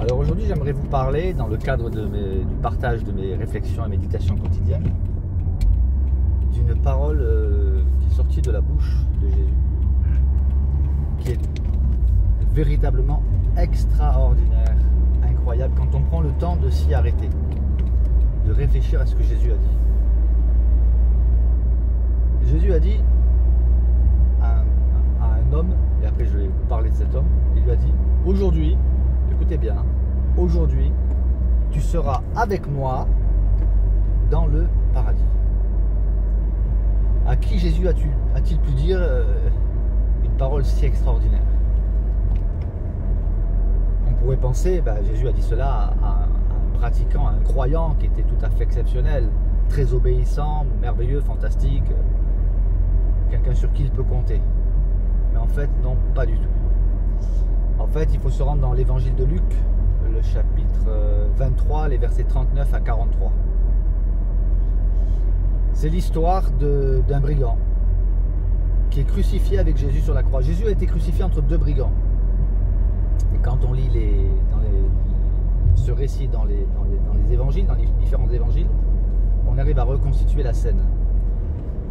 Alors aujourd'hui, j'aimerais vous parler, dans le cadre du partage de mes réflexions et méditations quotidiennes, d'une parole qui est sortie de la bouche de Jésus, qui est véritablement extraordinaire, incroyable, quand on prend le temps de s'y arrêter, de réfléchir à ce que Jésus a dit. Jésus a dit à un homme, et après je vais vous parler de cet homme, il lui a dit, aujourd'hui, écoutez bien, aujourd'hui, tu seras avec moi dans le paradis. À qui Jésus a-t-il pu dire une parole si extraordinaire? On pourrait penser, Jésus a dit cela à un pratiquant, à un croyant qui était tout à fait exceptionnel, très obéissant, merveilleux, fantastique, quelqu'un sur qui il peut compter. Mais en fait, non, pas du tout. En fait, il faut se rendre dans l'évangile de Luc, le chapitre 23, les versets 39 à 43. C'est l'histoire d'un brigand qui est crucifié avec Jésus sur la croix. Jésus a été crucifié entre deux brigands. Et quand on lit ce récit dans les évangiles, dans les différents évangiles, on arrive à reconstituer la scène.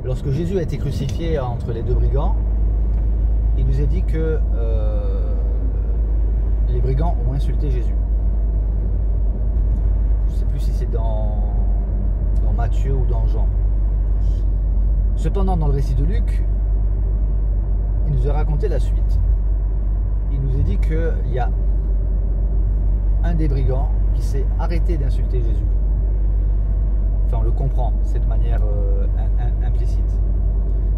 Lorsque Jésus a été crucifié entre les deux brigands, il nous est dit que les brigands ont insulté Jésus. Je ne sais plus si c'est dans Matthieu ou dans Jean. Cependant, dans le récit de Luc, il nous a raconté la suite. Il nous a dit qu'il y a un des brigands qui s'est arrêté d'insulter Jésus. Enfin, on le comprend, c'est de manière implicite.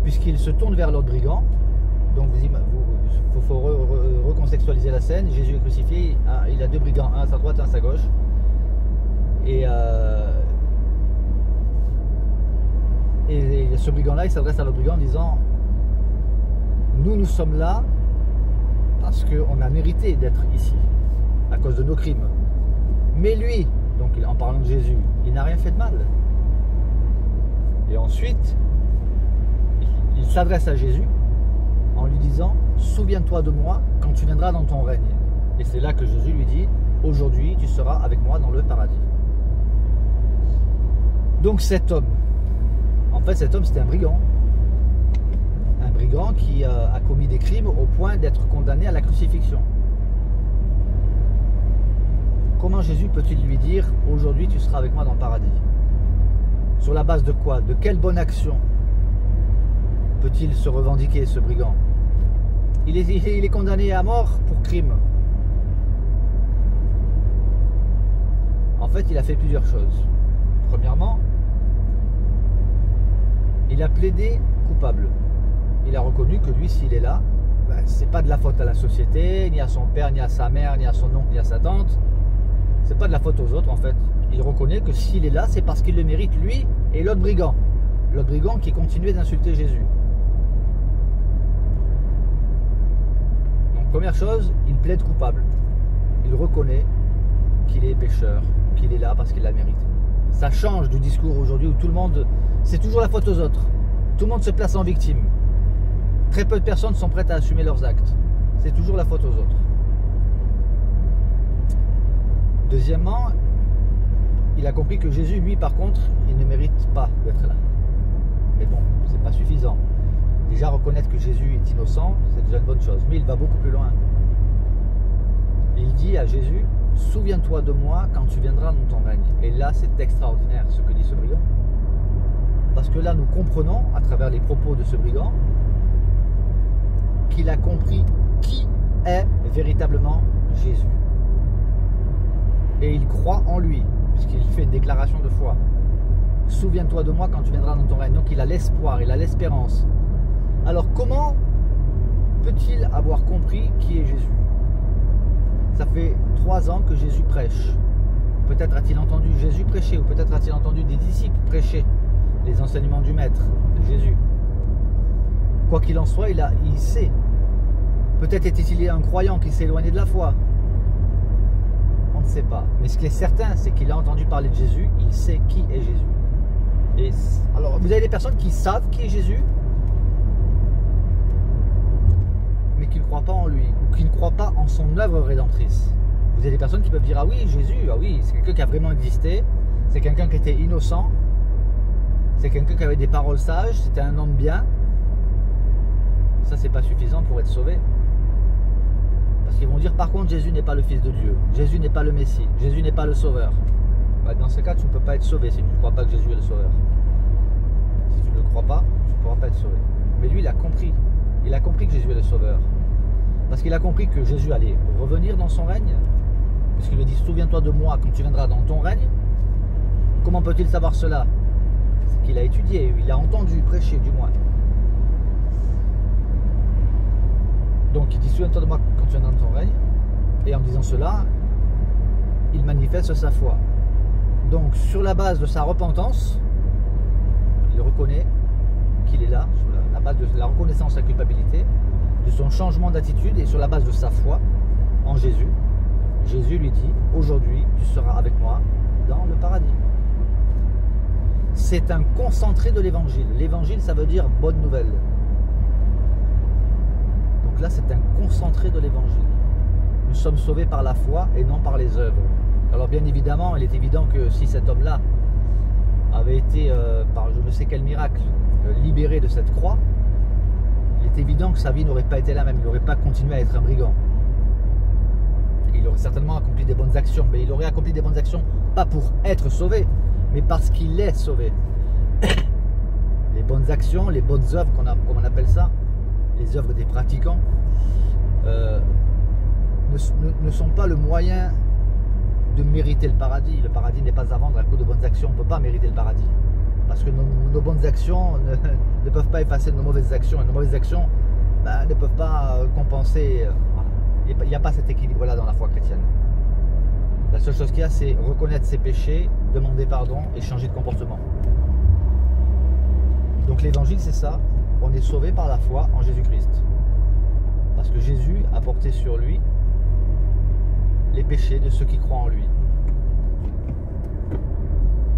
Puisqu'il se tourne vers l'autre brigand, donc il faut recontextualiser la scène. Jésus est crucifié, il a deux brigands, un à sa droite, un à sa gauche. Et ce brigand-là, il s'adresse à l'autre brigand en disant: nous sommes là parce qu'on a mérité d'être ici, à cause de nos crimes. Mais lui, donc en parlant de Jésus, il n'a rien fait de mal. Et ensuite, il s'adresse à Jésus en lui disant: souviens-toi de moi quand tu viendras dans ton règne. Et c'est là que Jésus lui dit: aujourd'hui tu seras avec moi dans le paradis. Donc cet homme, en fait cet homme c'était un brigand. Un brigand qui a commis des crimes au point d'être condamné à la crucifixion. Comment Jésus peut-il lui dire: aujourd'hui tu seras avec moi dans le paradis? Sur la base de quoi? De quelle bonne action peut-il se revendiquer, ce brigand? Il est condamné à mort pour crime. En fait, il a fait plusieurs choses. Premièrement, il a plaidé coupable. Il a reconnu que lui, s'il est là, c'est pas de la faute à la société, ni à son père, ni à sa mère, ni à son oncle, ni à sa tante. C'est pas de la faute aux autres, en fait. Il reconnaît que s'il est là, c'est parce qu'il le mérite, lui et l'autre brigand. L'autre brigand qui continuait d'insulter Jésus. Donc, première chose, il plaide coupable. Il reconnaît qu'il est pécheur, qu'il est là parce qu'il la mérite. Ça change du discours aujourd'hui où tout le monde, c'est toujours la faute aux autres. Tout le monde se place en victime. Très peu de personnes sont prêtes à assumer leurs actes. C'est toujours la faute aux autres. Deuxièmement, il a compris que Jésus, lui, par contre, il ne mérite pas d'être là. Mais bon, c'est pas suffisant. Déjà, reconnaître que Jésus est innocent, c'est déjà une bonne chose. Mais il va beaucoup plus loin. Il dit à Jésus: souviens-toi de moi quand tu viendras dans ton règne. Et là, c'est extraordinaire ce que dit ce brigand. Parce que là, nous comprenons, à travers les propos de ce brigand, qu'il a compris qui est véritablement Jésus. Et il croit en lui, puisqu'il fait une déclaration de foi. Souviens-toi de moi quand tu viendras dans ton règne. Donc il a l'espoir, il a l'espérance. Alors comment peut-il avoir compris qui est Jésus? Ça fait 3 ans que Jésus prêche. Peut-être a-t-il entendu Jésus prêcher, ou peut-être a-t-il entendu des disciples prêcher les enseignements du Maître, de Jésus. Quoi qu'il en soit, il sait. Peut-être était-il un croyant qui s'est éloigné de la foi. On ne sait pas. Mais ce qui est certain, c'est qu'il a entendu parler de Jésus, il sait qui est Jésus. Et alors, vous avez des personnes qui savent qui est Jésus, mais qui ne croient pas en lui, ou qui ne croient pas en son œuvre rédemptrice. Vous avez des personnes qui peuvent dire, ah oui, Jésus, ah oui, c'est quelqu'un qui a vraiment existé, c'est quelqu'un qui était innocent, c'est quelqu'un qui avait des paroles sages, c'était un homme bien. Ça, c'est pas suffisant pour être sauvé. Parce qu'ils vont dire, par contre, Jésus n'est pas le Fils de Dieu, Jésus n'est pas le Messie, Jésus n'est pas le Sauveur. Bah, dans ce cas, tu ne peux pas être sauvé si tu ne crois pas que Jésus est le Sauveur. Si tu ne le crois pas, tu ne pourras pas être sauvé. Mais lui, il a compris. Il a compris que Jésus est le Sauveur. Parce qu'il a compris que Jésus allait revenir dans son règne. Parce qu'il lui dit, souviens-toi de moi quand tu viendras dans ton règne. Comment peut-il savoir cela? C'est qu'il a étudié, il a entendu prêcher du moins. Donc il dit, souviens-toi de moi quand tu viendras dans ton règne. Et en disant cela, il manifeste sa foi. Donc sur la base de sa repentance, il reconnaît qu'il est là, sur la base de la reconnaissance de sa culpabilité, de son changement d'attitude et sur la base de sa foi en Jésus. Jésus lui dit, aujourd'hui tu seras avec moi dans le paradis. C'est un concentré de l'évangile. L'évangile, ça veut dire bonne nouvelle. Donc là, c'est un concentré de l'évangile. Nous sommes sauvés par la foi et non par les œuvres. Alors bien évidemment, il est évident que si cet homme-là avait été, par je ne sais quel miracle, libéré de cette croix, il est évident que sa vie n'aurait pas été la même. Il n'aurait pas continué à être un brigand. Il aurait certainement accompli des bonnes actions, mais il aurait accompli des bonnes actions pas pour être sauvé, mais parce qu'il est sauvé. Les bonnes actions, les bonnes œuvres, comme on appelle ça, les œuvres des pratiquants, ne sont pas le moyen de mériter le paradis. Le paradis n'est pas à vendre à coup de bonnes actions. On ne peut pas mériter le paradis. Parce que nos bonnes actions ne peuvent pas effacer nos mauvaises actions. Et nos mauvaises actions ne peuvent pas compenser. Il n'y a pas cet équilibre-là dans la foi chrétienne. La seule chose qu'il y a, c'est reconnaître ses péchés, demander pardon et changer de comportement. Donc l'évangile, c'est ça. On est sauvé par la foi en Jésus-Christ. Parce que Jésus a porté sur lui les péchés de ceux qui croient en lui.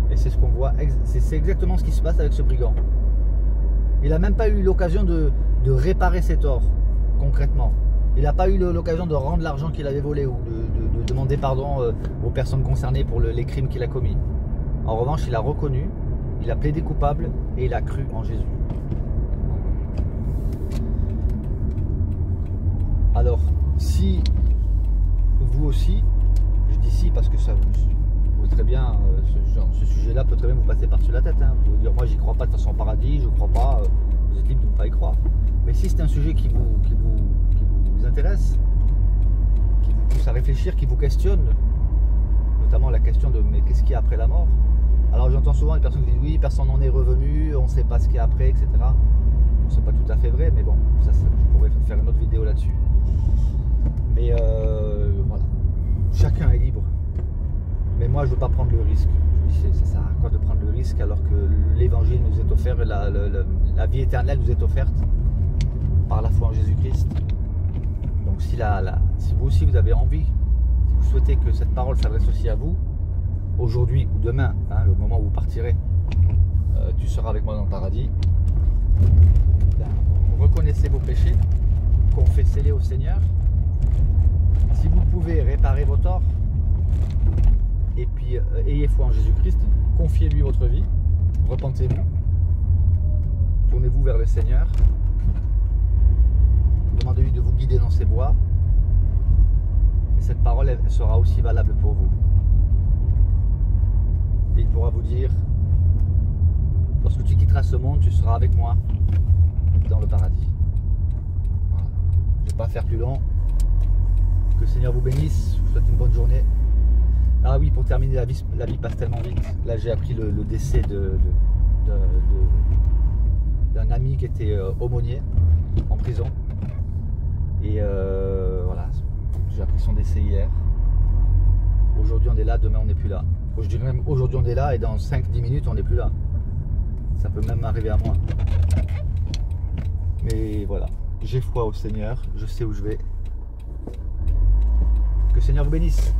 Et c'est ce qu'on voit, c'est exactement ce qui se passe avec ce brigand. Il n'a même pas eu l'occasion de réparer ses torts, concrètement. Il n'a pas eu l'occasion de rendre l'argent qu'il avait volé ou de demander pardon aux personnes concernées pour les crimes qu'il a commis. En revanche, il a reconnu, il a plaidé coupable et il a cru en Jésus. Alors, si vous aussi, je dis si parce que ça vous très bien, ce sujet-là peut très bien vous passer par-dessus la tête. Hein. Vous pouvez dire, moi j'y crois pas de toute façon au paradis, je ne crois pas, vous êtes libre de ne pas y croire. Mais si c'est un sujet qui vous intéresse, qui vous pousse à réfléchir, qui vous questionne, notamment la question de mais qu'est-ce qu'il y a après la mort? Alors j'entends souvent des personnes qui disent oui, personne n'en est revenu, on ne sait pas ce qu'il y a après, etc. C'est pas tout à fait vrai, mais bon, ça, je pourrais faire une autre vidéo là-dessus. Mais voilà, chacun est libre. Mais moi, je ne veux pas prendre le risque. Je dis, ça sert à quoi de prendre le risque alors que l'évangile nous est offert, la vie éternelle nous est offerte par la foi en Jésus-Christ. Donc si vous aussi vous avez envie, si vous souhaitez que cette parole s'adresse aussi à vous, aujourd'hui ou demain, hein, le moment où vous partirez, tu seras avec moi dans le paradis. Reconnaissez vos péchés, confessez-les au Seigneur. Si vous pouvez réparer vos torts, et puis ayez foi en Jésus-Christ, confiez-lui votre vie, repentez-vous, tournez-vous vers le Seigneur, demandez-lui de vous guider dans ses voies, et cette parole elle sera aussi valable pour vous. Et il pourra vous dire, lorsque tu quitteras ce monde, tu seras avec moi dans le paradis. Voilà. Je ne vais pas faire plus long. Que le Seigneur vous bénisse. Je vous souhaite une bonne journée. Ah oui, pour terminer, la vie passe tellement vite. Là, j'ai appris le décès d'un ami qui était aumônier en prison. Et voilà, j'ai appris son décès hier. Aujourd'hui, on est là, demain, on n'est plus là. Je dirais même aujourd'hui, on est là et dans 5-10 minutes, on n'est plus là. Ça peut même arriver à moi. Mais voilà, j'ai foi au Seigneur, je sais où je vais. Que le Seigneur vous bénisse.